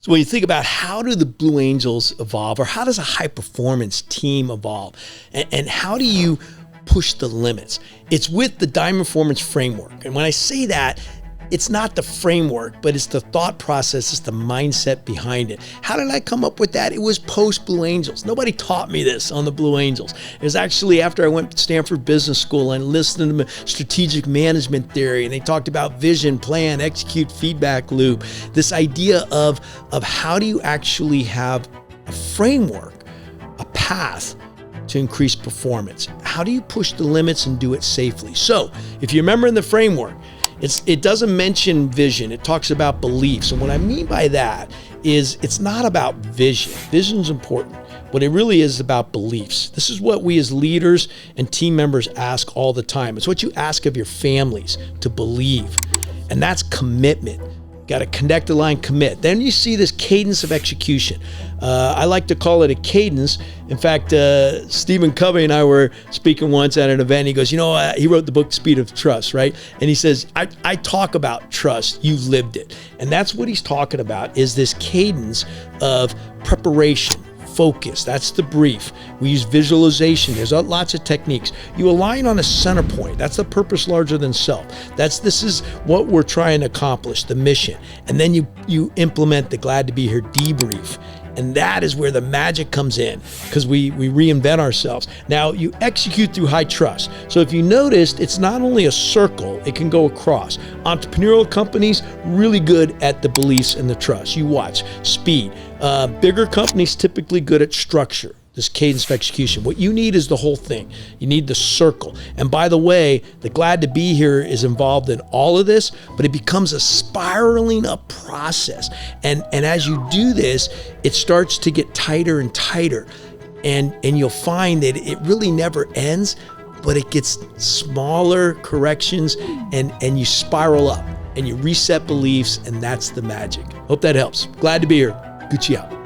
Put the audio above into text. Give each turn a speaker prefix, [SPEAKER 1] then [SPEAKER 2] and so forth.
[SPEAKER 1] So when you think about how do the Blue Angels evolve, or how does a high performance team evolve, and how do you push the limits? It's with the Diamond Performance Framework. And when I say that, it's not the framework, but it's the thought process, it's the mindset behind it. How did I come up with that? It was post Blue Angels. Nobody taught me this on the Blue Angels. It was actually after I went to Stanford Business School and listened to strategic management theory, and they talked about vision, plan, execute, feedback loop. This idea of how do you actually have a framework, a path to increase performance? How do you push the limits and do it safely? So if you remember in the framework, it doesn't mention vision. It talks about beliefs. And what I mean by that is it's not about vision. Vision's important. What it really is about beliefs. This is what we as leaders and team members ask all the time. It's what you ask of your families to believe. And that's commitment. Got to connect, align, commit. Then you see this cadence of execution. I like to call it a cadence. In fact, Stephen Covey and I were speaking once at an event. He goes, he wrote the book Speed of Trust, right? And he says, I talk about trust. You've lived it. And that's what he's talking about, is this cadence of preparation, focus. That's the brief. We use visualization. There's lots of techniques. You align on a center point. That's the purpose larger than self. This is what we're trying to accomplish, the mission. And then you implement the glad to be here debrief. And that is where the magic comes in, because we reinvent ourselves. Now, you execute through high trust. So if you noticed, it's not only a circle, it can go across. Entrepreneurial companies, really good at the beliefs and the trust. You watch. Speed. Bigger companies, typically good at structure. This cadence of execution. What you need is the whole thing. You need the circle. And by the way, the glad to be here is involved in all of this, but it becomes a spiraling up process. And as you do this, it starts to get tighter and tighter. And you'll find that it really never ends, but it gets smaller corrections, and you spiral up and you reset beliefs, and that's the magic. Hope that helps. Glad to be here. Gucci out.